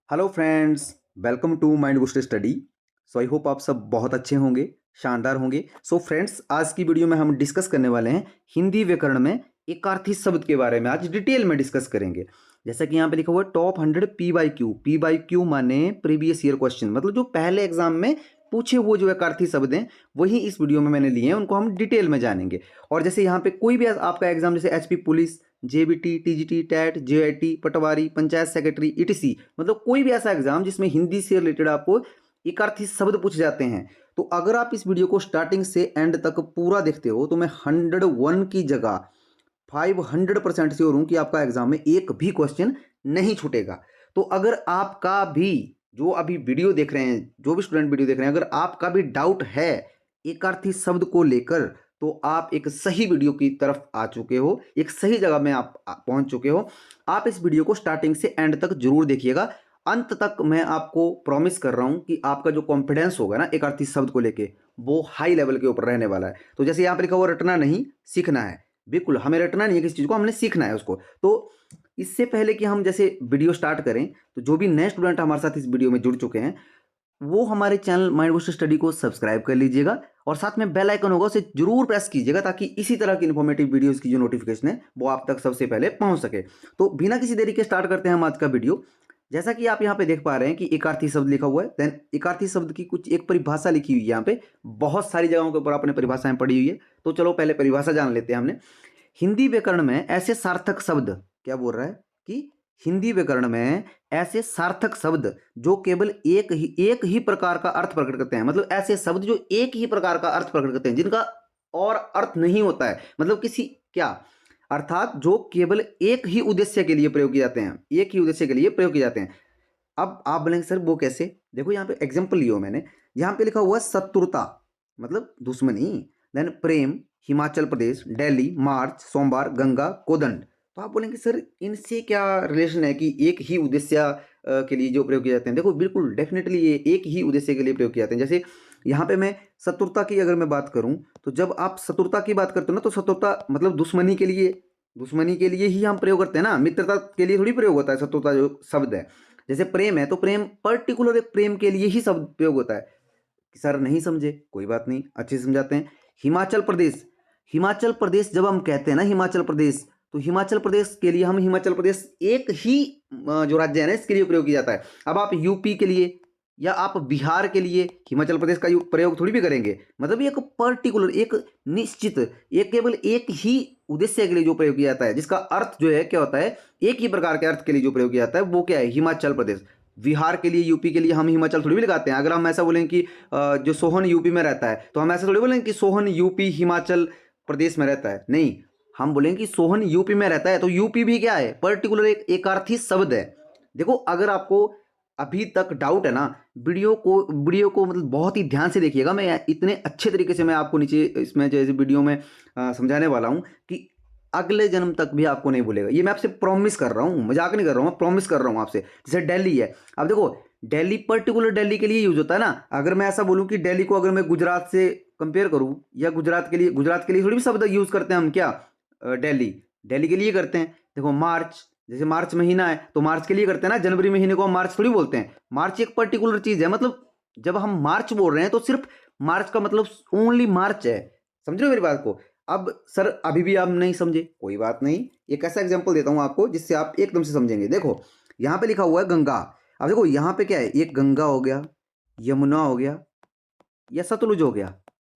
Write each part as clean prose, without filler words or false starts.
Hello friends, welcome to mind booster study. So I hope आप सब बहुत अच्छे होंगे, शानदार होंगे। सो फ्रेंड्स, आज की वीडियो में हम डिस्कस करने वाले हैं हिंदी व्याकरण में एकार्थी शब्द के बारे में। आज डिटेल में डिस्कस करेंगे। जैसा कि यहाँ पे लिखा हुआ है टॉप 100 पी बाई क्यू माने प्रीवियस ईयर क्वेश्चन, मतलब जो पहले एग्जाम में पूछे हुए जो एकार्थी शब्द हैं वही इस वीडियो में मैंने लिए हैं, उनको हम डिटेल में जानेंगे। और जैसे यहाँ पे कोई भी आपका एग्जाम, जैसे HP police, JBT, TGT, TET, JIT, पटवारी, पंचायत सेक्रेटरी, ईटीसी, मतलब कोई भी ऐसा एग्जाम जिसमें हिंदी से रिलेटेड आपको एकार्थी शब्द पूछे जाते हैं, तो अगर आप इस वीडियो को स्टार्टिंग से एंड तक पूरा देखते हो तो मैं 101 की जगह 500% श्योर हूं कि आपका एग्जाम में एक भी क्वेश्चन नहीं छूटेगा। तो अगर आपका भी, जो अभी वीडियो देख रहे हैं, जो भी स्टूडेंट वीडियो देख रहे हैं, अगर आपका भी डाउट है एकार्थी शब्द को लेकर, तो आप एक सही वीडियो की तरफ आ चुके हो, एक सही जगह में आप पहुंच चुके हो। आप इस वीडियो को स्टार्टिंग से एंड तक जरूर देखिएगा। अंत तक मैं आपको प्रॉमिस कर रहा हूं कि आपका जो कॉन्फिडेंस होगा ना एकार्थी शब्द को लेके, वो हाई लेवल के ऊपर रहने वाला है। तो जैसे यहाँ पे लिखा हुआ रटना नहीं सीखना है, बिल्कुल हमें रटना नहीं है किसी चीज़ को, हमने सीखना है उसको। तो इससे पहले कि हम जैसे वीडियो स्टार्ट करें, तो जो भी नए स्टूडेंट हमारे साथ इस वीडियो में जुड़ चुके हैं, वो हमारे चैनल माइंड बूस्टर स्टडी को सब्सक्राइब कर लीजिएगा और साथ में बेल आइकन होगा उसे जरूर प्रेस कीजिएगा, ताकि इसी तरह की इन्फॉर्मेटिव वीडियोस की जो नोटिफिकेशन है वो आप तक सबसे पहले पहुंच सके। तो बिना किसी देरी के स्टार्ट करते हैं हम आज का वीडियो। जैसा कि आप यहाँ पे देख पा रहे हैं कि एकार्थी शब्द लिखा हुआ है, देन एकार्थी शब्द की कुछ एक परिभाषा लिखी हुई है। यहाँ पे बहुत सारी जगहों के ऊपर आपने परिभाषाएं पढ़ी हुई है, तो चलो पहले परिभाषा जान लेते हैं। हमने हिंदी व्याकरण में ऐसे सार्थक शब्द, क्या बोल रहा है कि हिंदी व्याकरण में ऐसे सार्थक शब्द जो केवल एक ही प्रकार का अर्थ प्रकट करते हैं, मतलब ऐसे शब्द जो एक ही प्रकार का अर्थ प्रकट करते हैं, जिनका और अर्थ नहीं होता है, मतलब किसी क्या, अर्थात जो केवल एक ही उद्देश्य के लिए प्रयोग किए जाते हैं, एक ही उद्देश्य के लिए प्रयोग किए जाते हैं। अब आप बोलेंगे सर वो कैसे? देखो यहाँ पे एग्जाम्पल लियो मैंने, यहाँ पे लिखा हुआ है शत्रुता, मतलब दुश्मनी, देन प्रेम, हिमाचल प्रदेश, दिल्ली, मार्च, सोमवार, गंगा, कोदंड। तो आप बोलेंगे सर इनसे क्या रिलेशन है कि एक ही उद्देश्य के लिए जो प्रयोग किए जाते हैं? देखो बिल्कुल डेफिनेटली ये एक ही उद्देश्य के लिए प्रयोग किए जाते हैं। जैसे यहाँ पे मैं शत्रुता की अगर मैं बात करूँ, तो जब आप शत्रुता की बात करते हो ना, तो शत्रुता मतलब दुश्मनी के लिए ही हम प्रयोग करते हैं ना, मित्रता के लिए थोड़ी प्रयोग होता है शत्रुता जो शब्द है। जैसे प्रेम है तो प्रेम पर्टिकुलर एक प्रेम के लिए ही शब्द प्रयोग होता है। कि सर नहीं समझे, कोई बात नहीं, अच्छे से समझाते हैं। हिमाचल प्रदेश, हिमाचल प्रदेश जब हम कहते हैं ना हिमाचल प्रदेश, तो हिमाचल प्रदेश के लिए हम हिमाचल प्रदेश एक ही जो राज्य है ना इसके लिए प्रयोग किया जाता है। अब आप यूपी के लिए या आप बिहार के लिए हिमाचल प्रदेश का प्रयोग थोड़ी भी करेंगे, मतलब एक पर्टिकुलर, एक निश्चित, एक केवल एक ही उद्देश्य के लिए जो प्रयोग किया जाता है, जिसका अर्थ जो है क्या होता है, एक ही प्रकार के अर्थ के लिए जो प्रयोग किया जाता है वो क्या है, हिमाचल प्रदेश। बिहार के लिए, यूपी के लिए हम हिमाचल थोड़ी भी लगाते हैं। अगर हम ऐसा बोलें कि जो सोहन यूपी में रहता है, तो हम ऐसा थोड़ी बोलेंगे कि सोहन यूपी हिमाचल प्रदेश में रहता है, नहीं, हम बोलेंगे कि सोहन यूपी में रहता है। तो यूपी भी क्या है, पर्टिकुलर एक एकार्थी शब्द है। देखो अगर आपको अभी तक डाउट है ना, वीडियो को मतलब बहुत ही ध्यान से देखिएगा। मैं इतने अच्छे तरीके से मैं आपको नीचे इसमें जैसे वीडियो में समझाने वाला हूँ कि अगले जन्म तक भी आपको नहीं भूलेगा। ये मैं आपसे प्रॉमिस कर रहा हूँ, मजाक नहीं कर रहा हूँ, मैं प्रॉमिस कर रहा हूँ आपसे। जैसे दिल्ली है, अब देखो दिल्ली पर्टिकुलर दिल्ली के लिए यूज होता है ना। अगर मैं ऐसा बोलूँ कि दिल्ली को अगर मैं गुजरात से कंपेयर करूँ, या गुजरात के लिए थोड़ी भी शब्द यूज करते हैं हम, क्या दिल्ली, दिल्ली के लिए करते हैं। देखो मार्च, जैसे मार्च महीना है तो मार्च के लिए करते हैं ना, जनवरी महीने को हम मार्च थोड़ी बोलते हैं। मार्च एक पर्टिकुलर चीज है, मतलब जब हम मार्च बोल रहे हैं तो सिर्फ मार्च का मतलब ओनली मार्च है। समझ रहे हो मेरी बात को? अब सर अभी भी आप नहीं समझे, कोई बात नहीं, एक ऐसा एग्जांपल देता हूं आपको जिससे आप एकदम से समझेंगे। देखो यहाँ पे लिखा हुआ है गंगा। अब देखो यहाँ पे क्या है, एक गंगा हो गया, यमुना हो गया, या सतलुज हो गया।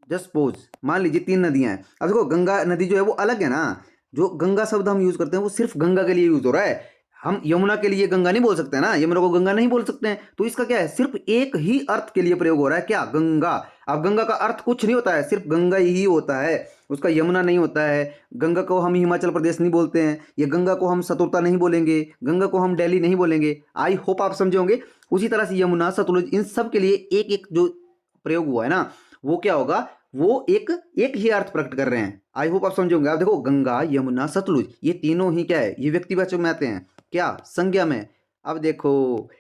जस्ट सपोज मान लीजिए 3 नदियां हैं। अब देखो गंगा नदी जो है वो अलग है ना, जो गंगा शब्द हम यूज करते हैं वो सिर्फ गंगा के लिए यूज हो रहा है। हम यमुना के लिए गंगा नहीं बोल सकते ना, यमुना को गंगा नहीं बोल सकते हैं। तो इसका क्या है, सिर्फ एक ही अर्थ के लिए प्रयोग हो रहा है, क्या, गंगा। अब गंगा का अर्थ कुछ नहीं होता है, सिर्फ गंगा ही होता है, उसका यमुना नहीं होता है। गंगा को हम हिमाचल प्रदेश नहीं बोलते हैं, या गंगा को हम सतुरता नहीं बोलेंगे, गंगा को हम दिल्ली नहीं बोलेंगे। आई होप आप समझे होंगे। उसी तरह से यमुना, सतलुज, इन सब के लिए एक एक जो प्रयोग हुआ है ना, वो क्या होगा, वो एक एक ही अर्थ प्रकट कर रहे हैं। आई होप आप समझोगे। आप देखो गंगा, यमुना, सतलुज, ये तीनों ही क्या है, ये व्यक्तिवाचक में आते हैं, क्या, संज्ञा में। अब देखो,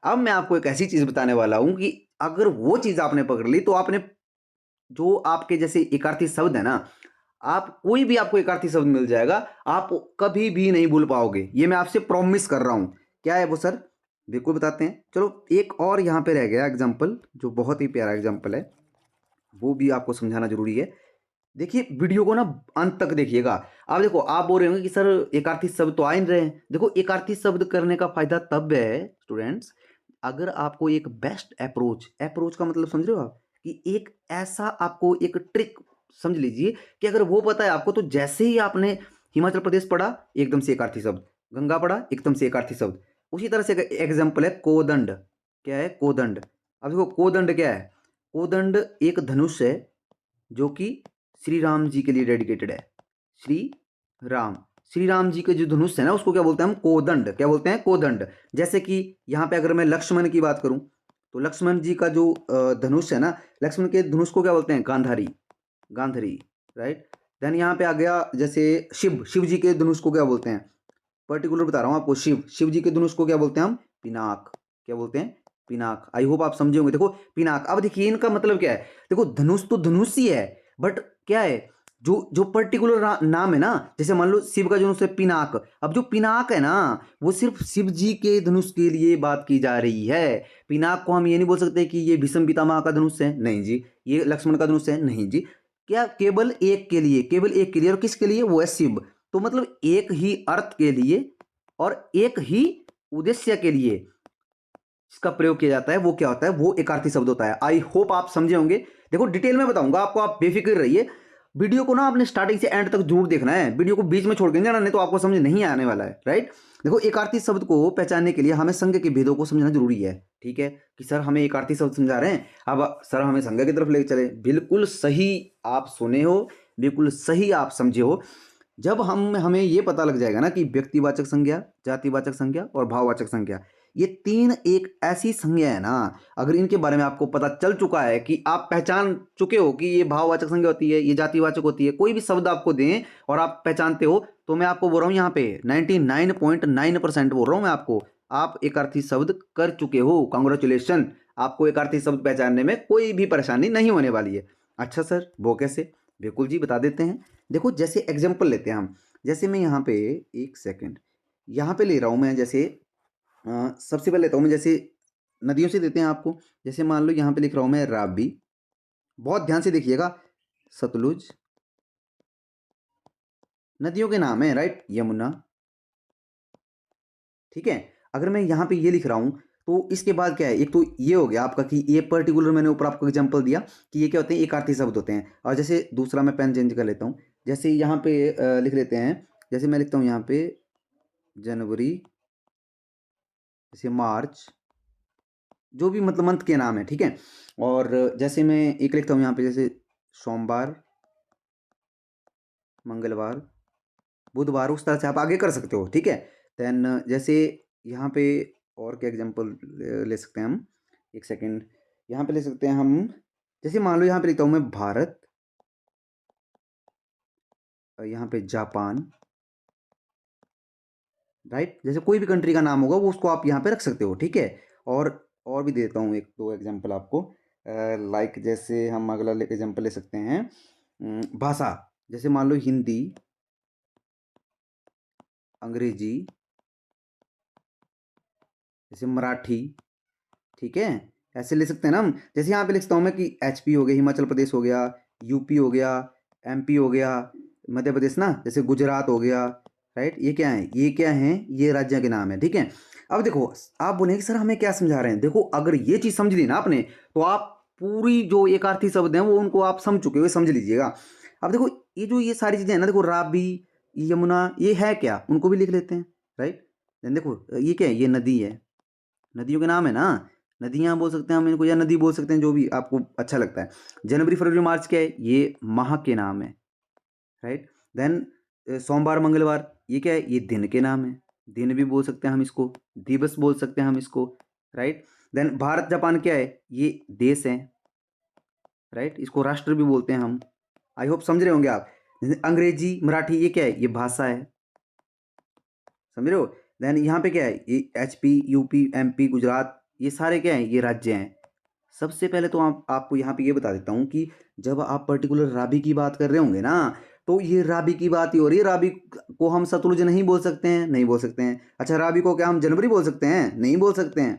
अब मैं आपको एक ऐसी चीज बताने वाला हूं कि अगर वो चीज आपने पकड़ ली तो आपने, जो आपके जैसे एकार्थी शब्द है ना, आप कोई भी आपको एकार्थी शब्द मिल जाएगा, आप कभी भी नहीं भूल पाओगे। ये मैं आपसे प्रॉमिस कर रहा हूं। क्या है वो सर? बिल्कुल बताते हैं। चलो एक और यहाँ पे रह गया एग्जाम्पल, जो बहुत ही प्यारा एग्जाम्पल है, वो भी आपको समझाना जरूरी है। देखिए वीडियो को ना अंत तक देखिएगा। आप देखो, आप बोल रहे होंगे कि सर एकार्थी शब्द तो आ ही नहीं रहे हैं। देखो एकार्थी शब्द करने का फायदा तब है स्टूडेंट्स, अगर आपको एक बेस्ट अप्रोच, अप्रोच का मतलब समझ रहे हो आप, कि एक ऐसा आपको एक ट्रिक समझ लीजिए कि अगर वो पता है आपको, तो जैसे ही आपने हिमाचल प्रदेश पढ़ा एकदम से एकार्थी शब्द, गंगा पढ़ा एकदम से एकार्थी शब्द। उसी तरह से एग्जाम्पल है कोदंड। क्या है कोदंड? अब देखो कोदंड क्या है? कोदंड एक धनुष है जो कि श्री राम जी के लिए डेडिकेटेड है। श्री राम, श्री राम जी के जो धनुष है ना, उसको क्या बोलते हैं हम? कोदंड। क्या बोलते हैं? कोदंड। जैसे कि यहाँ पे अगर मैं लक्ष्मण की बात करूं, तो लक्ष्मण जी का जो धनुष है ना, लक्ष्मण के धनुष को क्या बोलते हैं? गांधारी, गांधारी, राइट। देन यहाँ पे आ गया जैसे शिव, शिव जी के धनुष को क्या बोलते हैं? पर्टिकुलर बता रहा हूँ आपको, शिव, शिव जी के धनुष को क्या बोलते हैं हम? पिनाक। क्या बोलते हैं? पिनाक। आई होप आप समझे होंगे। देखो पिनाक, अब देखिए इनका मतलब क्या है। देखो धनुष तो धनुष ही है, बट क्या है, जो जो पर्टिकुलर नाम है ना, जैसे मान लो शिव का धनुष है पिनाक। अब जो पिनाक है ना, वो सिर्फ शिव जी के धनुष के लिए बात की जा रही है। पिनाक को हम ये नहीं बोल सकते कि ये भीष्म पितामह का धनुष है, नहीं जी। ये लक्ष्मण का धनुष है, नहीं जी। क्या? केवल एक के लिए, केवल एक के लिए। और किसके लिए? वो है शिव। तो मतलब एक ही अर्थ के लिए और एक ही उद्देश्य के लिए इसका प्रयोग किया जाता है, वो क्या होता है? वो एकार्थी शब्द होता है। आई होप आप समझे होंगे। देखो डिटेल में बताऊंगा आपको, आप बेफिक्र रहिए। वीडियो को ना आपने स्टार्टिंग से एंड तक जरूर देखना है, वीडियो को बीच में छोड़ के नहीं जाना, नहीं तो आपको समझ नहीं आने वाला है, राइट। देखो एकार्थी शब्द को पहचानने के लिए हमें संज्ञा के भेदों को समझना जरूरी है। ठीक है कि सर हमें एकार्थी शब्द समझा रहे हैं, अब सर हमें संज्ञा की तरफ लेके चले। बिल्कुल सही आप सुने हो, बिल्कुल सही आप समझे हो। जब हमें ये पता लग जाएगा ना कि व्यक्तिवाचक संज्ञा, जातिवाचक संज्ञा और भाववाचक संज्ञा, ये तीन एक ऐसी संज्ञा है ना, अगर इनके बारे में आपको पता चल चुका है कि आप पहचान चुके हो कि ये भाववाचक संज्ञा होती है, ये जातिवाचक होती है, कोई भी शब्द आपको दें और आप पहचानते हो, तो मैं आपको बोल रहा हूँ यहाँ पे 99.9% बोल रहा हूँ मैं आपको, आप एक अर्थी शब्द कर चुके हो। कांग्रेचुलेशन, आपको एक अर्थी शब्द पहचानने में कोई भी परेशानी नहीं होने वाली है। अच्छा सर वो कैसे? बिल्कुल जी बता देते हैं। देखो जैसे एग्जाम्पल लेते हैं हम, जैसे मैं यहाँ पे एक सेकेंड यहाँ पे ले रहा हूँ मैं, जैसे सबसे पहले लेता हूँ मैं, जैसे नदियों से देते हैं आपको। जैसे मान लो यहाँ पे लिख रहा हूँ मैं रावी, बहुत ध्यान से देखिएगा। सतलुज नदियों के नाम है, राइट। यमुना, ठीक है। अगर मैं यहाँ पे ये लिख रहा हूँ, तो इसके बाद क्या है, एक तो ये हो गया आपका कि ये पर्टिकुलर मैंने ऊपर आपको एग्जांपल दिया कि ये क्या होते हैं, एकार्थी शब्द होते हैं। और जैसे दूसरा मैं पेन चेंज कर लेता हूँ, जैसे यहाँ पे लिख लेते हैं, जैसे मैं लिखता हूँ यहाँ पे जनवरी, जैसे मार्च, जो भी मतलब मंथ के नाम है, ठीक है। और जैसे मैं एक लिखता हूँ यहाँ पे, जैसे सोमवार, मंगलवार, बुधवार, उस तरह से आप आगे कर सकते हो, ठीक है। देन जैसे यहाँ पे और क्या एग्जांपल ले सकते हैं हम, एक सेकेंड यहाँ पे ले सकते हैं हम। जैसे मान लो यहाँ पे लिखता हूँ मैं भारत, और यहाँ पे जापान, राइट। जैसे कोई भी कंट्री का नाम होगा वो उसको आप यहाँ पे रख सकते हो, ठीक है। और भी देता हूँ एक दो एग्जांपल आपको, लाइक जैसे हम अगला एग्जांपल ले सकते हैं भाषा। जैसे मान लो हिंदी, अंग्रेजी, जैसे मराठी, ठीक है। ऐसे ले सकते हैं ना हम। जैसे यहाँ पे लिखता हूँ मैं कि एचपी हो गया, हिमाचल प्रदेश हो गया, यूपी हो गया, एमपी हो गया, मध्य प्रदेश ना, जैसे गुजरात हो गया, राइट। ये क्या है, ये क्या है, ये राज्य के नाम है, ठीक है। अब देखो आप बोलेंगे सर हमें क्या समझा रहे हैं। देखो अगर ये चीज़ समझ ली ना आपने, तो आप पूरी जो एकार्थी शब्द हैं वो उनको आप समझ चुके हो, समझ लीजिएगा। अब देखो ये सारी चीज़ें हैं ना, देखो राबी, यमुना, ये है क्या, उनको भी लिख लेते हैं, राइट। देखो ये क्या है, ये नदी है, नदियों के नाम है ना, नदियाँ बोल सकते हैं हम इनको, या नदी बोल सकते हैं, जो भी आपको अच्छा लगता है। जनवरी फरवरी मार्च क्या है, ये माह के नाम है, राइट। देन सोमवार मंगलवार, ये क्या है, ये दिन के नाम है, दिन भी बोल सकते हैं हम इसको, दिवस बोल सकते हैं हम इसको, राइट। देन भारत जापान क्या है, ये देश है, राइट, इसको राष्ट्र भी बोलते हैं हम। आई होप समझ रहे होंगे आप। अंग्रेजी मराठी, ये क्या है, ये भाषा है, समझ रहे हो। देन यहाँ पे क्या है, ये एचपी, यूपी, एमपी, गुजरात, ये सारे क्या हैं, ये राज्य हैं। सबसे पहले तो आपको यहाँ पे ये बता देता हूँ कि जब आप पर्टिकुलर राबी की बात कर रहे होंगे ना, तो ये राबी की बात ही हो रही है। राबी को हम सतलुज नहीं बोल सकते हैं, नहीं बोल सकते हैं। अच्छा, राबी को क्या हम जनवरी बोल सकते हैं? नहीं बोल सकते हैं।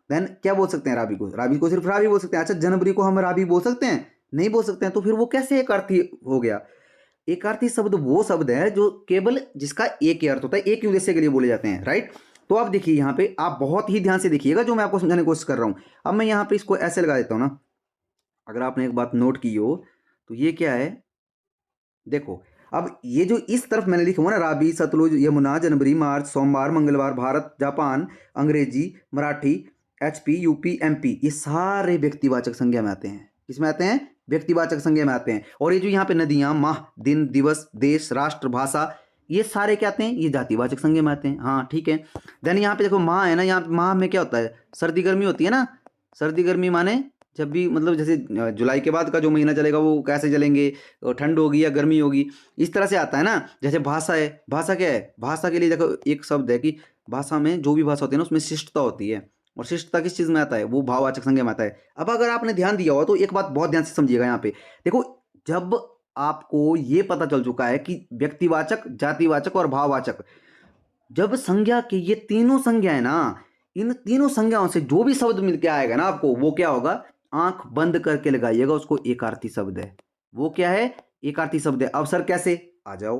देन क्या बोल सकते हैं राबी को? राबी को सिर्फ राबी बोल सकते हैं। अच्छा, जनवरी को हम राबी बोल सकते हैं? नहीं बोल सकते हैं। तो फिर वो कैसे एक अर्थी हो गया? एक अर्थी शब्द वो शब्द है जो केवल जिसका एक ही अर्थ होता है, एक ही उद्देश्य के लिए बोले जाते हैं, राइट। तो आप देखिए यहाँ पे, आप बहुत ही ध्यान से देखिएगा जो मैं आपको समझाने की कोशिश कर रहा हूँ। अब मैं यहाँ पे इसको ऐसे लगा देता हूँ ना, अगर आपने एक बात नोट की हो तो ये क्या है, देखो। अब ये जो इस तरफ मैंने लिखा हुआ ना, राबी, सतलुज, यमुना, जनवरी, मार्च, सोमवार, मंगलवार, भारत, जापान, अंग्रेजी, मराठी, एचपी, यूपी, एमपी, ये सारे व्यक्तिवाचक संज्ञा में आते हैं। किसमें आते हैं? व्यक्तिवाचक संज्ञा में आते हैं। और ये जो यहाँ पे नदियां, माह, दिन, दिवस, देश, राष्ट्र, भाषा, ये सारे क्या आते हैं? ये जातिवाचक संज्ञा में आते हैं। हाँ ठीक है। देन यहाँ पे देखो माह है ना, यहाँ पे माह में क्या होता है? सर्दी गर्मी होती है ना। सर्दी गर्मी माने जब भी, मतलब जैसे जुलाई के बाद का जो महीना चलेगा वो कैसे चलेंगे, ठंड होगी या गर्मी होगी, इस तरह से आता है ना। जैसे भाषा है, भाषा क्या है? भाषा के लिए देखो एक शब्द है कि भाषा में जो भी भाषा होती है ना उसमें शिष्टता होती है। और शिष्टता किस चीज़ में आता है? वो भाववाचक संज्ञा में आता है। अब अगर आपने ध्यान दिया हो तो एक बात बहुत ध्यान से समझिएगा यहाँ पे। देखो, जब आपको ये पता चल चुका है कि व्यक्तिवाचक, जातिवाचक और भाववाचक, जब संज्ञा के ये तीनों संज्ञा है ना, इन तीनों संज्ञाओं से जो भी शब्द मिलके आएगा ना आपको, वो क्या होगा? आंख बंद करके लगाइएगा, उसको एकार्थी शब्द है। वो क्या है? एकार्थी शब्द है। अब सर कैसे? आ जाओ,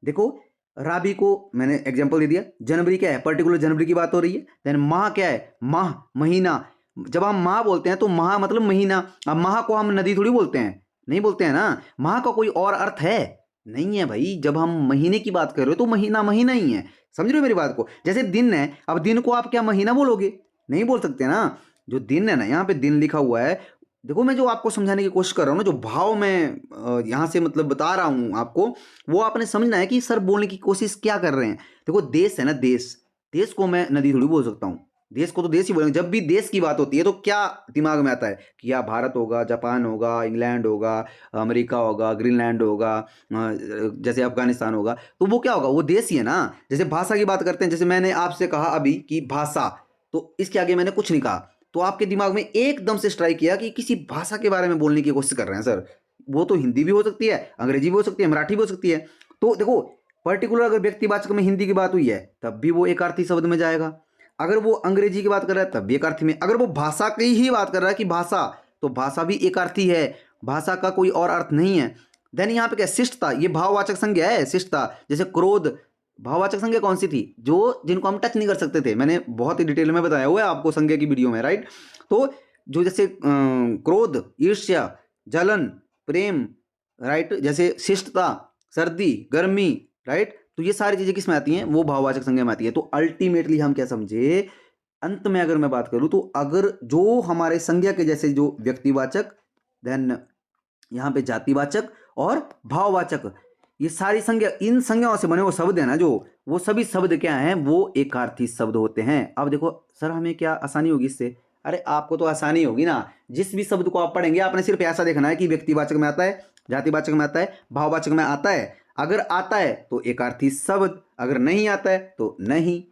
देखो, राबी को मैंने एग्जांपल दे दिया। जनवरी क्या है? पर्टिकुलर जनवरी की बात हो रही है। देन माह क्या है? माह, महीना। जब हम माह बोलते हैं तो माह मतलब महीना। अब माह को हम नदी थोड़ी बोलते हैं, नहीं बोलते हैं ना। माह का कोई और अर्थ है? नहीं है भाई। जब हम महीने की बात कर रहे हो तो महीना महीना ही है। समझ रहे हो मेरी बात को? जैसे दिन है, अब दिन को आप क्या महीना बोलोगे? नहीं बोल सकते ना। जो दिन है ना, यहाँ पे दिन लिखा हुआ है। देखो, मैं जो आपको समझाने की कोशिश कर रहा हूँ ना, जो भाव मैं यहाँ से मतलब बता रहा हूँ आपको, वो आपने समझना है कि सर बोलने की कोशिश क्या कर रहे हैं। देखो, देश है ना, देश, देश को मैं नदी थोड़ी बोल सकता हूँ। देश को तो देश ही बोलेंगे। जब भी देश की बात होती है तो क्या दिमाग में आता है? कि या भारत होगा, जापान होगा, इंग्लैंड होगा, अमेरिका होगा, ग्रीनलैंड होगा, जैसे अफगानिस्तान होगा, तो वो क्या होगा? वो देश ही है ना। जैसे भाषा की बात करते हैं, जैसे मैंने आपसे कहा अभी कि भाषा, तो इसके आगे मैंने कुछ नहीं कहा, तो आपके दिमाग में एकदम से स्ट्राइक किया कि किसी भाषा के बारे में बोलने की कोशिश कर रहे हैं सर। वो तो हिंदी भी हो सकती है, अंग्रेजी भी हो सकती है, मराठी भी हो सकती है। तो देखो, पर्टिकुलर अगर व्यक्तिवाचक में हिंदी की बात हुई है तब भी वो एकार्थी शब्द में जाएगा। अगर वो अंग्रेजी की बात कर रहा है तब भी एकार्थी में। अगर वो भाषा की ही बात कर रहा है कि भाषा, तो भाषा भी एकार्थी है। भाषा का कोई और अर्थ नहीं है। देन यहाँ पे क्या? शिष्टता, ये भाववाचक संज्ञा है, शिष्टता। जैसे क्रोध, भाववाचक संज्ञा कौन सी थी? जो जिनको हम टच नहीं कर सकते थे। मैंने बहुत ही डिटेल में बताया हुआ है आपको संज्ञा की वीडियो में, राइट। तो जो जैसे क्रोध, ईर्ष्या, जलन, प्रेम, राइट, जैसे शिष्टता, सर्दी, गर्मी, राइट, तो ये सारी चीजें किसमें आती हैं? वो भाववाचक संज्ञा में आती है। तो अल्टीमेटली हम क्या समझे, अंत में अगर मैं बात करूं तो अगर जो हमारे संज्ञा के जैसे जो व्यक्तिवाचक, देन यहाँ पे जातिवाचक और भाववाचक, ये सारी संज्ञा, इन संज्ञाओं से बने वो शब्द है ना, जो वो सभी शब्द क्या हैं? वो एकार्थी शब्द होते हैं। अब देखो सर, हमें क्या आसानी होगी इससे? अरे आपको तो आसानी होगी ना। जिस भी शब्द को आप पढ़ेंगे आपने सिर्फ ऐसा देखना है कि व्यक्तिवाचक में आता है, जातिवाचक में आता है, भाववाचक में आता है। अगर आता है तो एकार्थी शब्द, अगर नहीं आता है तो नहीं।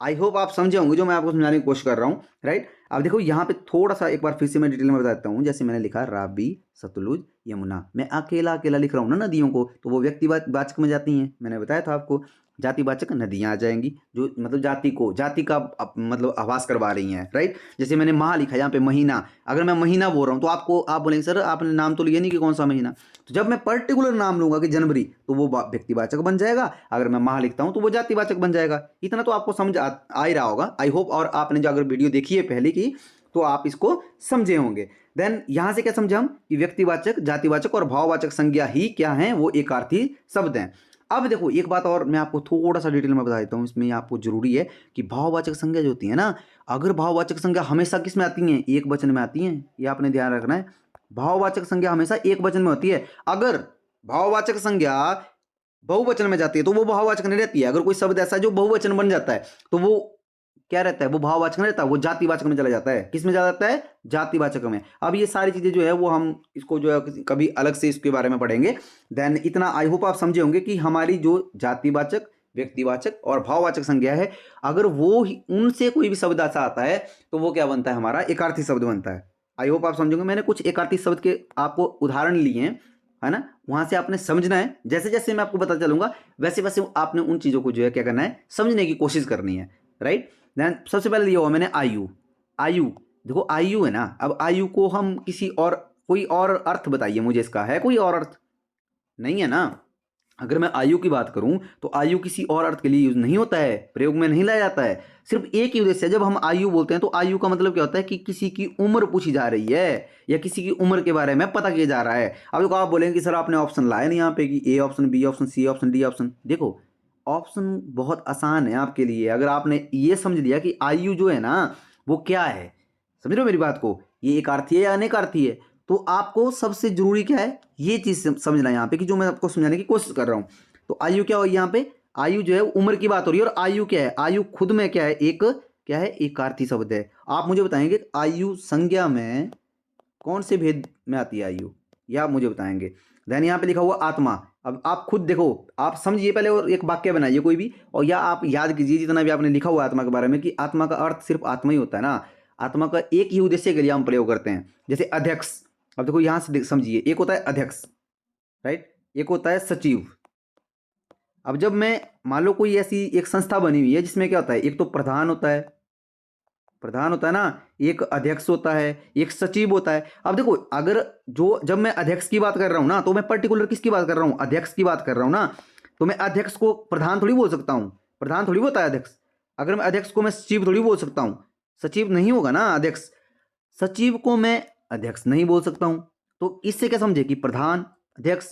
आई होप आप समझे होंगे जो मैं आपको समझाने की कोशिश कर रहा हूँ, राइट। अब देखो यहाँ पे थोड़ा सा एक बार फिर से मैं डिटेल में बता देता हूँ। जैसे मैंने लिखा राबी, सतलुज, यमुना, मैं अकेला अकेला लिख रहा हूँ ना नदियों को, तो वो व्यक्तिवाचक में जाती हैं। मैंने बताया था आपको। जातिवाचक नदियाँ आ जाएंगी जो मतलब जाति को, जाति का मतलब आभास करवा रही हैं, राइट। जैसे मैंने माह लिखा यहाँ पे महीना, अगर मैं महीना बोल रहा हूँ तो आपको, आप बोलेंगे सर आपने नाम तो लिया नहीं कि कौन सा महीना। तो जब मैं पर्टिकुलर नाम लूंगा कि जनवरी, तो वो व्यक्तिवाचक बन जाएगा। अगर मैं माह लिखता हूं तो वो जातिवाचक बन जाएगा। इतना तो आपको समझ आ ही रहा होगा, आई होप। और आपने जो अगर वीडियो देखी है पहले की तो आप इसको समझे होंगे। देन यहां से क्या समझे हम कि व्यक्तिवाचक, जातिवाचक और भाववाचक संज्ञा ही क्या हैं? वो एकार्थी शब्द हैं। अब देखो एक बात और मैं आपको थोड़ा सा डिटेल में बता देता हूँ, इसमें आपको जरूरी है कि भाववाचक संज्ञा जो होती है ना, अगर भाववाचक संज्ञा हमेशा किस में आती है? एक वचन में आती है। ये आपने ध्यान रखना है। भाववाचक संज्ञा हमेशा एक वचन में होती है। अगर भाववाचक संज्ञा बहुवचन में जाती है तो वो भाववाचक नहीं रहती है। अगर कोई शब्द ऐसा है जो बहुवचन बन जाता है तो वो क्या रहता है? वो भाववाचक नहीं रहता, वो जातिवाचक में चला जाता है। किस में जा जाता है? जातिवाचक में। अब ये सारी चीजें जो है वो हम इसको जो है कभी अलग से इसके बारे में पढ़ेंगे। देन इतना आई होप आप समझे होंगे कि हमारी जो जातिवाचक, व्यक्तिवाचक और भाववाचक संज्ञा है, अगर वो उनसे कोई भी शब्द ऐसा आता है तो वो क्या बनता है? हमारा एकार्थी शब्द बनता है। आई होप आप समझोगे। मैंने कुछ एकार्थी शब्द के आपको उदाहरण लिए हैं, है ना, वहां से आपने समझना है। जैसे जैसे मैं आपको बता चलूंगा वैसे वैसे आपने उन चीजों को जो है क्या करना है, समझने की कोशिश करनी है, राइट। देन सबसे पहले लिया हुआ मैंने आयु। आयु, देखो आयु है ना, अब आयु को हम किसी और, कोई और अर्थ बताइए मुझे इसका, है कोई और अर्थ? नहीं है ना। अगर मैं आयु की बात करूं तो आयु किसी और अर्थ के लिए यूज नहीं होता है, प्रयोग में नहीं लाया जाता है, सिर्फ एक ही उद्देश्य है। जब हम आयु बोलते हैं तो आयु का मतलब क्या होता है कि किसी की उम्र पूछी जा रही है या किसी की उम्र के बारे में पता किया जा रहा है। अब देखो आप बोलेंगे कि सर आपने ऑप्शन लाया नहीं यहाँ पे कि A option, B option, C option, D option. देखो ऑप्शन बहुत आसान है आपके लिए, अगर आपने ये समझ लिया कि आयु जो है ना वो क्या है, समझ रहे हो मेरी बात को, ये एक अर्थी है या अनेक अर्थी है। तो आपको सबसे जरूरी क्या है, ये चीज समझना है यहाँ पे कि जो मैं आपको समझाने की कोशिश कर रहा हूँ। तो आयु क्या हो यहाँ पे, आयु जो है उम्र की बात हो रही है, और आयु क्या है, आयु खुद में क्या है, एक क्या है, एकार्थी शब्द है। आप मुझे बताएंगे आयु संज्ञा में कौन से भेद में आती है आयु, ये आप मुझे बताएंगे। देन यहाँ पे लिखा हुआ आत्मा। अब आप खुद देखो, आप समझिए पहले और एक वाक्य बनाइए कोई भी, और या आप याद कीजिए जितना भी आपने लिखा हुआ आत्मा के बारे में कि आत्मा का अर्थ सिर्फ आत्मा ही होता है ना। आत्मा का एक ही उद्देश्य के लिए हम प्रयोग करते हैं, जैसे अध्यक्ष। अब देखो यहां से समझिए, एक होता है अध्यक्ष, राइट, एक होता है सचिव। अब जब मैं मान लो कोई ऐसी एक संस्था बनी हुई है जिसमें क्या होता है, एक तो प्रधान होता है, प्रधान होता है ना, एक अध्यक्ष होता है, एक सचिव होता है। अब देखो अगर जो, जब मैं अध्यक्ष की बात कर रहा हूं ना तो मैं पर्टिकुलर किसकी बात कर रहा हूं, अध्यक्ष की बात कर रहा हूं ना। तो मैं अध्यक्ष को प्रधान थोड़ी बोल सकता हूं, प्रधान थोड़ी होता है अध्यक्ष। अगर मैं अध्यक्ष को मैं सचिव थोड़ी बोल सकता हूं, सचिव नहीं होगा ना अध्यक्ष। सचिव को मैं अध्यक्ष नहीं बोल सकता हूं। तो इससे क्या समझे कि प्रधान, अध्यक्ष,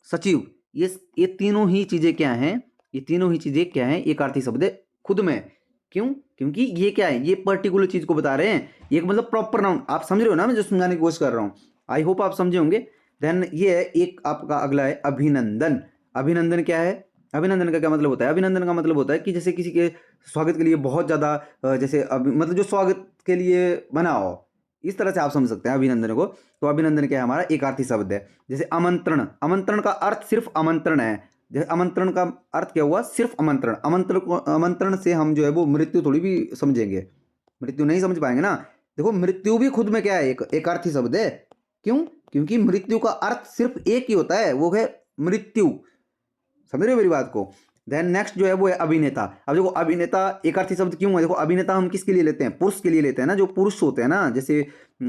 सचिव, ये तीनों ही चीजें क्या हैं, ये तीनों ही चीजें क्या हैं, एक अर्थी शब्द है खुद में। क्यों? क्योंकि ये क्या है, ये पर्टिकुलर चीज को बता रहे हैं, एक मतलब प्रॉपर नाउन। आप समझ रहे हो ना मैं जो समझाने की कोशिश कर रहा हूं, आई होप आप समझे होंगे। देन ये है एक आपका अगला है अभिनंदन। अभिनंदन क्या है, अभिनंदन का क्या मतलब होता है, अभिनंदन का मतलब होता है कि जैसे किसी के स्वागत के लिए बहुत ज्यादा जैसे मतलब जो स्वागत के लिए बना हो, इस तरह से आप समझ सकते हैं अभिनंदन को। तो अभिनंदन क्या है, हमारा एक अर्थी शब्द है। जैसे आमंत्रण, आमंत्रण का अर्थ सिर्फ आमंत्रण है। जैसे आमंत्रण का अर्थ क्या हुआ, सिर्फ आमंत्रण। आमंत्रण को, आमंत्रण से हम जो है वो मृत्यु थोड़ी भी समझेंगे, मृत्यु नहीं समझ पाएंगे ना। देखो मृत्यु भी खुद में क्या है, एक अर्थी शब्द है। क्यों? क्योंकि मृत्यु का अर्थ सिर्फ एक ही होता है, वो है मृत्यु। समझ रहे हो मेरी बात को। देन नेक्स्ट जो है वो है अभिनेता। अब देखो अभिनेता एक अर्थी शब्द क्यों है, देखो अभिनेता हम किसके लिए लेते हैं, पुरुष के लिए लेते हैं ना, जो पुरुष होते हैं ना, जैसे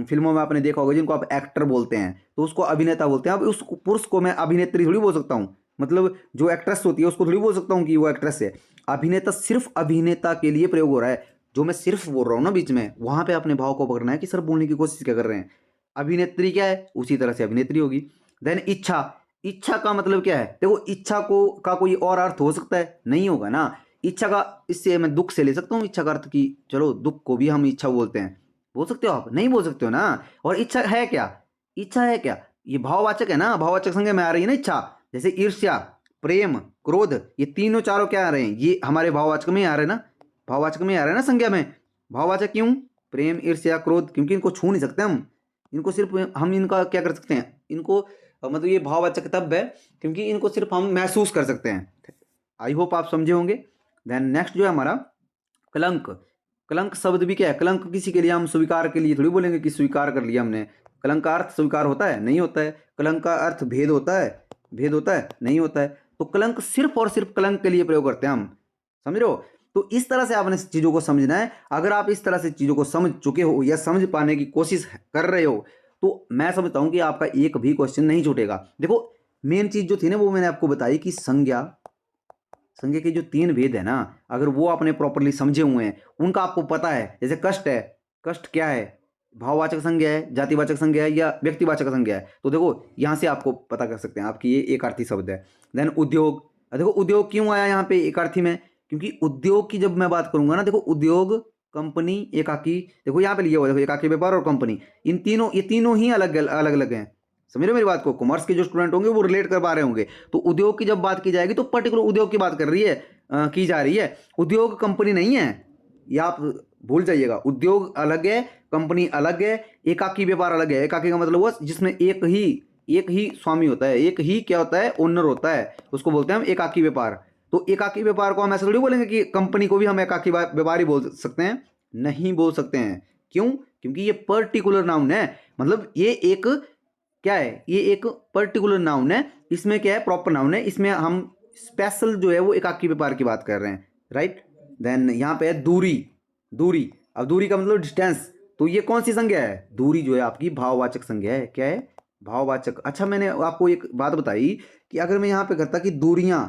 फिल्मों में आपने देखा होगा जिनको आप एक्टर बोलते हैं तो उसको अभिनेता बोलते हैं। अब उस पुरुष को मैं अभिनेत्री थोड़ी बोल सकता हूँ, मतलब जो एक्ट्रेस होती है उसको थोड़ी बोल सकता हूँ कि वो एक्ट्रेस है। अभिनेता सिर्फ अभिनेता के लिए प्रयोग हो रहा है। जो मैं सिर्फ बोल रहा हूँ ना बीच में, वहां पे अपने भाव को पकड़ना है कि सर बोलने की कोशिश क्या कर रहे हैं। अभिनेत्री क्या है, उसी तरह से अभिनेत्री होगी। देन इच्छा, इच्छा का मतलब क्या है, देखो इच्छा को का कोई और अर्थ हो सकता है, नहीं होगा ना। इच्छा का, इससे मैं दुख से ले सकता हूँ इच्छा का अर्थ की, चलो दुख को भी हम इच्छा बोलते हैं, बोल सकते हो आप, नहीं बोल सकते हो ना। और इच्छा है क्या, इच्छा है क्या, ये भाववाचक है ना, भाववाचक संज्ञा में आ रही है ना इच्छा। जैसे ईर्ष्या, प्रेम, क्रोध, ये तीनों चारों क्या आ रहे हैं, ये हमारे भाववाचक में आ रहे हैं ना, भाववाचक में आ रहे हैं ना संज्ञा में। भाववाचक क्यों, प्रेम, ईर्ष्या, क्रोध, क्योंकि इनको छू नहीं सकते हम, इनको सिर्फ हम इनका क्या कर सकते हैं, इनको मतलब ये भाववाचक तब है क्योंकि इनको सिर्फ हम महसूस कर सकते हैं। आई होप आप समझे होंगे। देन नेक्स्ट जो है हमारा कलंक। कलंक शब्द भी क्या है, कलंक किसी के लिए हम स्वीकार के लिए थोड़ी बोलेंगे कि स्वीकार कर लिया हमने। कलंक का अर्थ स्वीकार होता है, नहीं होता है। कलंक का अर्थ भेद होता है, भेद होता है, नहीं होता है। तो कलंक सिर्फ और सिर्फ कलंक के लिए प्रयोग करते हैं हम, समझ रहे हो। तो इस तरह से आपने चीजों को समझना है। अगर आप इस तरह से चीजों को समझ चुके हो या समझ पाने की कोशिश कर रहे हो तो मैं समझता हूं कि आपका एक भी क्वेश्चन नहीं छूटेगा। देखो मेन चीज जो थी ना वो मैंने आपको बताई कि संज्ञा, संज्ञा के जो तीन भेद है ना, अगर वो आपने प्रॉपरली समझे हुए हैं, उनका आपको पता है। जैसे कष्ट है, कष्ट क्या है, भाववाचक संज्ञा है, जातिवाचक संज्ञा है या व्यक्तिवाचक संज्ञा है। तो देखो यहां से आपको पता कर सकते हैं आपकी ये एक अर्थी शब्द है। देन उद्योग, देखो उद्योग क्यों आया यहाँ पे एक अर्थी में, क्योंकि उद्योग की जब मैं बात करूंगा ना, देखो उद्योग, कंपनी, एकाकी, देखो यहाँ पे लिया हुआ देखो एकाकी व्यापार और कंपनी, इन तीनों, ये तीनों ही अलग अलग अलग हैं। समझ रहे हो मेरी बात को। कॉमर्स के जो स्टूडेंट होंगे वो रिलेट कर पा रहे होंगे। तो उद्योग की जब बात की जाएगी तो पर्टिकुलर उद्योग की बात कर रही है, की जा रही है। उद्योग कंपनी नहीं है, ये आप भूल जाइएगा। उद्योग अलग है, कंपनी अलग है, एकाकी व्यापार अलग है। एकाकी का मतलब हुआ जिसमें एक ही स्वामी होता है, एक ही क्या होता है, ओनर होता है, उसको बोलते हैं हम एकाकी व्यापार। तो एकाकी व्यापार को हम ऐसे थोड़ी बोलेंगे कि कंपनी को भी हम एकाकी व्यापारी बोल सकते हैं, नहीं बोल सकते हैं। क्यों? क्योंकि ये पर्टिकुलर नाउन है, मतलब ये एक क्या है, ये एक पर्टिकुलर नाउन है, इसमें क्या है, प्रॉपर नाउन है, इसमें हम स्पेशल जो है वो एकाकी व्यापार की बात कर रहे हैं, राइट। देन यहाँ पे है दूरी, दूरी, अब दूरी का मतलब डिस्टेंस, तो ये कौन सी संज्ञा है, दूरी जो है आपकी भाववाचक संज्ञा है, क्या है, भाववाचक। अच्छा, मैंने आपको एक बात बताई कि अगर मैं यहाँ पे करता कि दूरियां,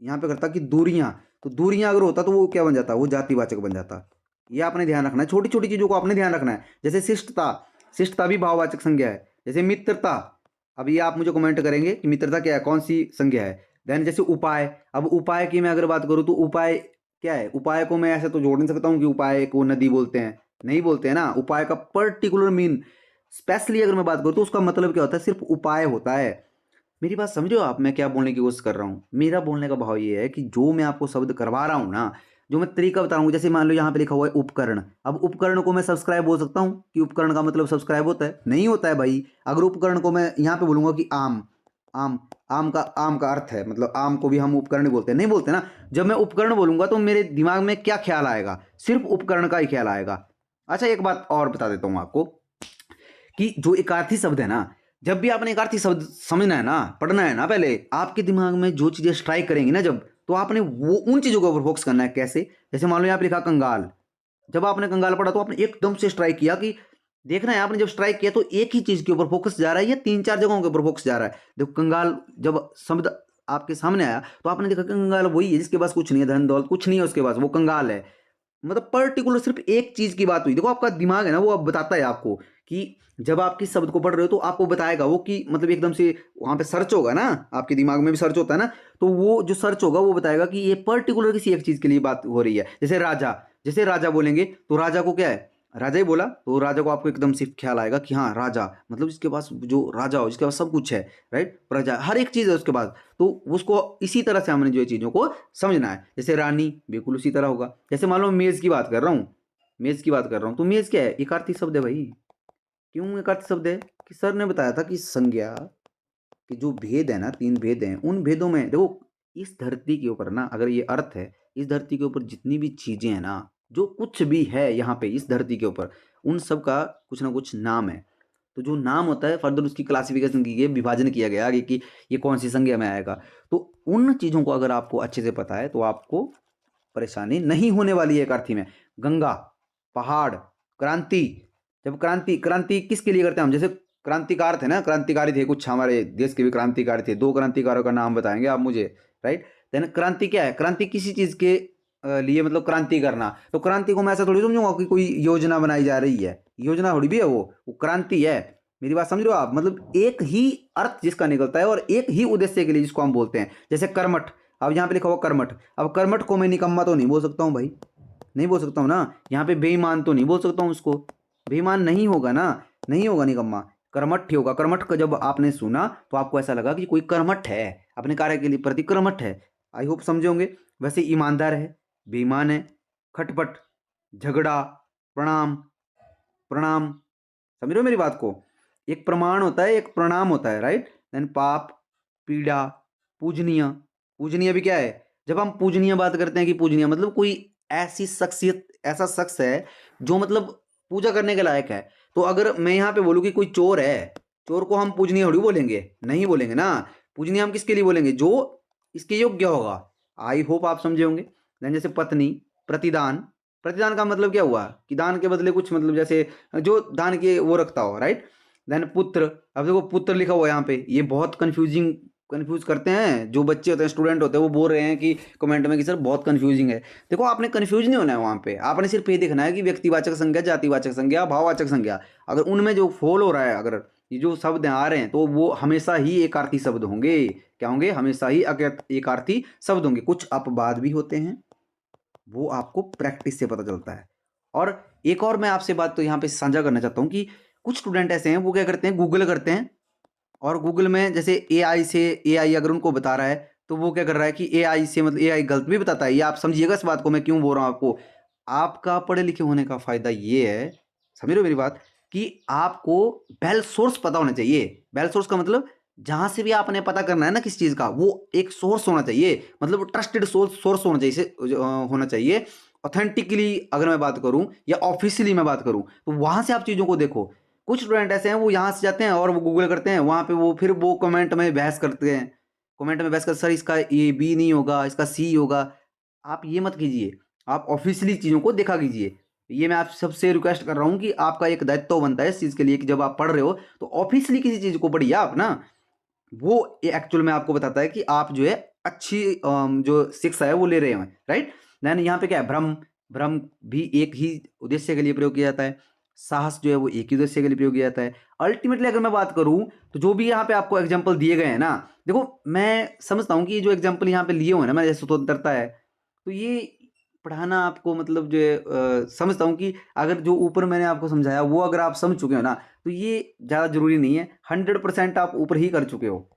यहाँ पे करता कि दूरियां, तो दूरियां अगर होता तो वो क्या बन जाता, वो जातिवाचक बन जाता। ये आपने ध्यान रखना है, छोटी छोटी चीजों को आपने ध्यान रखना है। जैसे शिष्टता, शिष्टता भी भाववाचक संज्ञा है। जैसे मित्रता, अब ये आप मुझे कमेंट करेंगे कि मित्रता क्या है, कौन सी संज्ञा है। देन जैसे उपाय, अब उपाय की मैं अगर बात करूँ तो उपाय क्या है, उपाय को मैं ऐसे तो जोड़ नहीं सकता हूँ कि उपाय को नदी बोलते हैं, नहीं बोलते हैं ना। उपाय का पर्टिकुलर मीन स्पेशली अगर मैं बात करूँ तो उसका मतलब क्या होता है, सिर्फ उपाय होता है। मेरी बात समझो आप, मैं क्या बोलने की कोशिश कर रहा हूँ। मेरा बोलने का भाव ये है कि जो मैं आपको शब्द करवा रहा हूँ ना, जो मैं तरीका बता रहा हूँ, जैसे मान लो यहाँ पे लिखा हुआ है उपकरण, अब उपकरण को मैं सब्सक्राइब बोल सकता हूँ कि उपकरण का मतलब सब्सक्राइब होता है, नहीं होता है भाई। अगर उपकरण को मैं यहाँ पे बोलूंगा कि आम, आम, आम का अर्थ है, मतलब आम को भी हम उपकरण बोलते हैं, नहीं बोलते ना। जब मैं उपकरण बोलूंगा तो मेरे दिमाग में क्या ख्याल आएगा, सिर्फ उपकरण का ही ख्याल आएगा। अच्छा, एक बात और बता देता हूँ आपको कि जो एकार्थी शब्द है ना, जब भी आपने एकार्थी शब्द समझना है ना, पढ़ना है ना, पहले आपके दिमाग में जो चीजें स्ट्राइक करेंगी ना, जब, तो आपने वो उन चीजों के ऊपर फोकस करना है। कैसे, जैसे मान लो यहाँ पे लिखा कंगाल, जब आपने कंगाल पढ़ा तो आपने एकदम से स्ट्राइक किया कि, देखना है आपने जब स्ट्राइक किया तो एक ही चीज के ऊपर फोकस जा रहा है या तीन चार जगहों के ऊपर फोकस जा रहा है। देखो कंगाल जब शब्द आपके सामने आया तो आपने देखा कि कंगाल वही है जिसके पास कुछ नहीं है, धन दौलत कुछ नहीं है उसके पास, वो कंगाल है। मतलब पर्टिकुलर सिर्फ एक चीज की बात हुई। देखो आपका दिमाग है ना, वो अब बताता है आपको कि जब आप किस शब्द को पढ़ रहे हो तो आपको बताएगा वो कि मतलब एकदम से वहां पे सर्च होगा ना, आपके दिमाग में भी सर्च होता है ना, तो वो जो सर्च होगा वो बताएगा कि ये पर्टिकुलर किसी एक चीज के लिए बात हो रही है। जैसे राजा, जैसे राजा बोलेंगे तो राजा को क्या है, राजा ही बोला तो राजा को आपको एकदम से ख्याल आएगा कि हाँ राजा, मतलब जिसके पास जो राजा हो, जिसके पास सब कुछ है, राइट, प्रजा, हर एक चीज है उसके पास। तो उसको इसी तरह से हमने जो चीजों को समझना है। जैसे रानी, बिल्कुल उसी तरह होगा। जैसे मान लो मेज की बात कर रहा हूँ, मेज की बात कर रहा हूँ, तो मेज क्या है, एकार्थी शब्द है भाई। क्यों एकार्थी शब्द है, कि सर ने बताया था कि संज्ञा कि जो भेद है ना, तीन भेद हैं, उन भेदों में देखो, इस धरती के ऊपर ना, अगर ये अर्थ है, इस धरती के ऊपर जितनी भी चीजें हैं ना, जो कुछ भी है यहाँ पे इस धरती के ऊपर, उन सब का कुछ ना कुछ नाम है। तो जो नाम होता है फर्दर उसकी क्लासिफिकेशन की गई, विभाजन किया गया आगे कि ये कौन सी संज्ञा में आएगा। तो उन चीजों को अगर आपको अच्छे से पता है तो आपको परेशानी नहीं होने वाली है एक अर्थी में। गंगा, पहाड़, क्रांति, जब क्रांति, क्रांति किसके लिए करते हैं हम, जैसे क्रांतिकार थे ना, क्रांतिकारी थे कुछ हमारे देश के भी क्रांतिकारी थे, दो क्रांतिकारों का नाम बताएंगे आप मुझे, राइट। देन क्रांति क्या है, क्रांति किसी चीज के लिए मतलब क्रांति करना। तो क्रांति को मैं ऐसा थोड़ी समझूंगा कि कोई योजना बनाई जा रही है, योजना थोड़ी भी है वो क्रांति है। मेरी बात समझ रहे हो आप, मतलब एक ही अर्थ जिसका निकलता है और एक ही उद्देश्य के लिए जिसको हम बोलते हैं। जैसे कर्मठ, अब यहाँ पे लिखा हुआ कर्मठ, अब कर्मठ को मैं निकम्मा तो नहीं बोल सकता हूँ भाई, नहीं बोल सकता हूँ ना। यहाँ पे बेईमान तो नहीं बोल सकता हूँ उसको, बेईमान नहीं होगा ना, नहीं होगा निकम्मा, कर्मठ ही होगा। कर्मठ का जब आपने सुना तो आपको ऐसा लगा कि कोई कर्मठ है, अपने कार्य के लिए प्रति कर्मठ है। आई होप समझे होंगे। वैसे ईमानदार है, बेईमान है, खटपट, झगड़ा, प्रणाम, प्रणाम, समझ रहे हो मेरी बात को। एक प्रमाण होता है, एक प्रणाम होता है, राइट। देन पाप, पीड़ा, पूजनीय, पूजनीय भी क्या है, जब हम पूजनीय बात करते हैं कि पूजनीय मतलब कोई ऐसी शख्सियत, ऐसा शख्स है जो मतलब पूजा करने के लायक है। तो अगर मैं यहाँ पे बोलूँ कि कोई चोर है, चोर को हम पूजनीय थोड़ी बोलेंगे, नहीं बोलेंगे ना। पूजनीय हम किसके लिए बोलेंगे, जो इसके योग्य होगा। आई होप आप समझे होंगे। देन जैसे पत्नी, प्रतिदान, प्रतिदान का मतलब क्या हुआ कि दान के बदले कुछ, मतलब जैसे जो दान के वो रखता हो, राइट। देन पुत्र, अब देखो पुत्र लिखा हुआ है यहाँ पे, ये बहुत कंफ्यूज करते हैं जो बच्चे होते हैं, स्टूडेंट होते हैं, वो बोल रहे हैं कि कमेंट में कि सर बहुत कंफ्यूजिंग है। देखो आपने कंफ्यूज नहीं होना है वहाँ पे, आपने सिर्फ ये देखना है कि व्यक्तिवाचक संज्ञा, जातिवाचक संज्ञा, भाववाचक संज्ञा, अगर उनमें जो फॉल हो रहा है, अगर ये जो शब्द आ रहे हैं तो वो हमेशा ही एकार्थी शब्द होंगे। क्या होंगे, हमेशा ही एकार्थी शब्द होंगे। कुछ अपवाद भी होते हैं, वो आपको प्रैक्टिस से पता चलता है। और एक और मैं आपसे बात तो यहाँ पे साझा करना चाहता हूँ कि कुछ स्टूडेंट ऐसे हैं, वो क्या करते हैं, गूगल करते हैं, और गूगल में जैसे एआई से, एआई अगर उनको बता रहा है तो वो क्या कर रहा है कि एआई से, मतलब एआई गलत भी बताता है। ये आप समझिएगा इस बात को, मैं क्यों बोल रहा हूँ आपको। आपका पढ़े लिखे होने का फायदा ये है, समझ रहे हो मेरी बात, कि आपको बेल सोर्स पता होना चाहिए। बेल सोर्स का मतलब जहां से भी आपने पता करना है ना किसी चीज का, वो एक सोर्स होना चाहिए, मतलब ट्रस्टेड सोर्स होना चाहिए, होना चाहिए। ऑथेंटिकली अगर मैं बात करूं या ऑफिशियली मैं बात करूं, तो वहां से आप चीजों को देखो। कुछ स्टूडेंट ऐसे हैं वो यहाँ से जाते हैं और वो गूगल करते हैं, वहाँ पे वो फिर वो कमेंट में बहस करते हैं, कमेंट में बहस कर सर इसका ए बी नहीं होगा, इसका सी होगा। आप ये मत कीजिए, आप ऑफिशियली चीज़ों को देखा कीजिए। ये मैं आप सबसे रिक्वेस्ट कर रहा हूँ कि आपका एक दायित्व तो बनता है इस चीज़ के लिए कि जब आप पढ़ रहे हो तो ऑफिशियली किसी चीज़ को पढ़िए आप ना। वो एक्चुअल में आपको बताता है कि आप जो है अच्छी जो शिक्षा है वो ले रहे हैं, राइट। देन यहाँ पे क्या है, भ्रम, भ्रम भी एक ही उद्देश्य के लिए प्रयोग किया जाता है। साहस जो है वो एक ही उद्देश्य के लिए प्रयोग किया जाता है। अल्टीमेटली अगर मैं बात करूं तो जो भी यहाँ पे आपको एग्जाम्पल दिए गए हैं ना, देखो मैं समझता हूँ कि जो एग्जाम्पल यहाँ पे लिए हुए हैं ना, मैं जैसे स्वतंत्रता है, तो ये पढ़ाना आपको मतलब जो है समझता हूँ कि अगर जो ऊपर मैंने आपको समझाया वो अगर आप समझ चुके हो ना, तो ये ज़्यादा जरूरी नहीं है, 100% आप ऊपर ही कर चुके हो।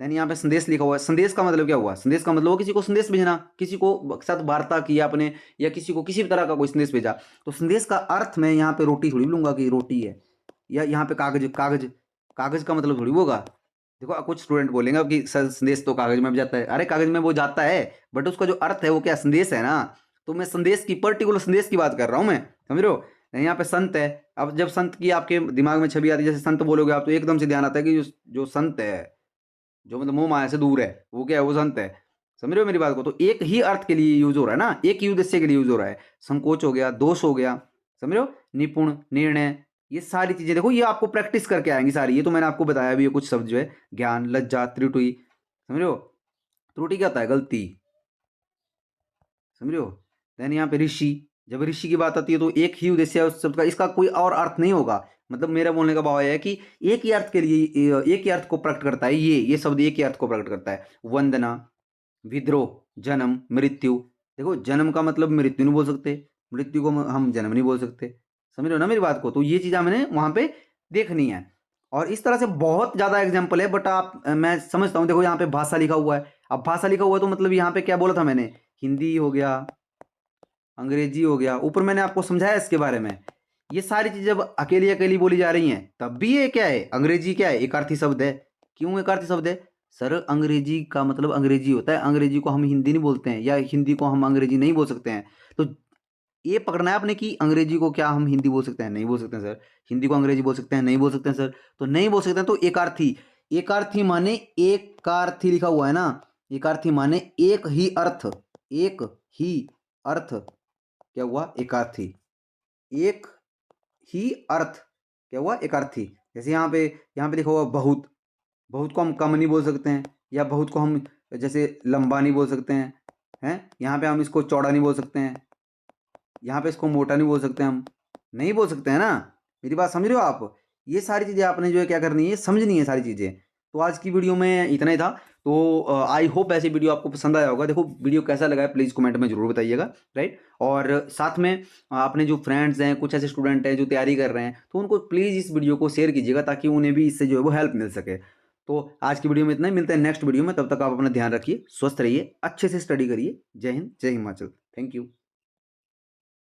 यानी यहाँ पे संदेश लिखा हुआ है, संदेश का मतलब क्या हुआ, संदेश का मतलब वो किसी को संदेश भेजना, किसी को साथ वार्ता किया आपने, या किसी को किसी भी तरह का कोई संदेश भेजा। तो संदेश का अर्थ मैं यहाँ पे रोटी थोड़ी लूंगा कि रोटी है, या यहाँ पे कागज, कागज, कागज का मतलब थोड़ी होगा। देखो कुछ स्टूडेंट बोलेंगे कि सर संदेश तो कागज में भी जाता है, अरे कागज में वो जाता है बट उसका जो अर्थ है वो क्या संदेश है ना। तो मैं संदेश की, पर्टिकुलर संदेश की बात कर रहा हूँ मैं, समझ रहे हो। यहाँ पे संत है, अब जब संत की आपके दिमाग में छवि आती है, जैसे संत बोलोगे आप तो एकदम से ध्यान आता है कि जो संत है, जो मतलब मोह माया से दूर है, वो क्या है, वो संत है। समझ रहे हो मेरी बात को। तो एक ही अर्थ के लिए यूज हो रहा है ना, एक ही उद्देश्य के लिए यूज हो रहा है। संकोच हो गया, दोष हो गया, समझ रहे हो, निपुण, निर्णय, ये सारी चीजें देखो ये आपको प्रैक्टिस करके आएंगी सारी। ये तो मैंने आपको बताया भी है कुछ शब्द जो है, ज्ञान, लज्जा, त्रुटि, समझ रहे हो। त्रुटि क्या होता है, गलती, समझ रहे हो। देन यहाँ पे ऋषि, जब ऋषि की बात आती है तो एक ही उद्देश्य है उस शब्द का, इसका कोई और अर्थ नहीं होगा। मतलब मेरा बोलने का भाव है कि एक ही अर्थ के लिए, एक ही अर्थ को प्रकट करता है, ये शब्द एक ही अर्थ को प्रकट करता है। वंदना, विद्रोह, जन्म, मृत्यु। देखो जन्म का मतलब मृत्यु नहीं बोल सकते, मृत्यु को हम जन्म नहीं बोल सकते, समझ रहे हो ना मेरी बात को। तो ये चीज़ मैंने वहाँ पे देखनी है। और इस तरह से बहुत ज़्यादा एग्जाम्पल है, बट आप मैं समझता हूँ। देखो यहाँ पे भाषा लिखा हुआ है, अब भाषा लिखा हुआ है तो मतलब यहाँ पे क्या बोला था मैंने, हिंदी हो गया, अंग्रेजी हो गया, ऊपर मैंने आपको समझाया इसके बारे में। ये सारी चीज़ जब अकेली अकेली बोली जा रही हैं तब भी ये क्या है, अंग्रेजी क्या है, एकार्थी शब्द है। क्यों एकार्थी शब्द है सर, अंग्रेजी का मतलब अंग्रेजी होता है, अंग्रेजी को हम हिंदी नहीं बोलते हैं, या हिंदी को हम अंग्रेजी नहीं बोल सकते हैं। तो ये पकड़ना है आपने कि अंग्रेजी को क्या हम हिंदी बोल सकते हैं, नहीं बोल सकते हैं सर। हिंदी को अंग्रेजी बोल सकते हैं, नहीं बोल सकते हैं सर। तो नहीं बोल सकते हैं तो एकार्थी, एकार्थी माने एकार्थी लिखा हुआ है ना, एकार्थी माने एक ही अर्थ, एक ही अर्थ, क्या हुआ, एकार्थी, एक ही अर्थ, क्या हुआ, एकार्थी। जैसे यहाँ पे लिखा हुआ बहुत, बहुत को हम कम नहीं बोल सकते हैं, या बहुत को हम जैसे लंबा नहीं बोल सकते हैं। यहाँ पे हम इसको चौड़ा नहीं बोल सकते हैं, यहाँ पे इसको मोटा नहीं बोल सकते, हम नहीं बोल सकते हैं ना। मेरी बात समझ रहे हो आप। ये सारी चीज़ें आपने जो है क्या करनी है, समझनी है सारी चीज़ें। तो आज की वीडियो में इतना ही था। तो आई होप ऐसी वीडियो आपको पसंद आया होगा। देखो वीडियो कैसा लगा है प्लीज़ कमेंट में जरूर बताइएगा, राइट। और साथ में अपने जो फ्रेंड्स हैं, कुछ ऐसे स्टूडेंट हैं जो तैयारी कर रहे हैं, तो उनको प्लीज़ इस वीडियो को शेयर कीजिएगा ताकि उन्हें भी इससे जो है वो हेल्प मिल सके। तो आज की वीडियो में इतना ही, मिलते हैं नेक्स्ट वीडियो में। तब तक आप अपना ध्यान रखिए, स्वस्थ रहिए, अच्छे से स्टडी करिए। जय हिंद, जय हिमाचल। Thank you.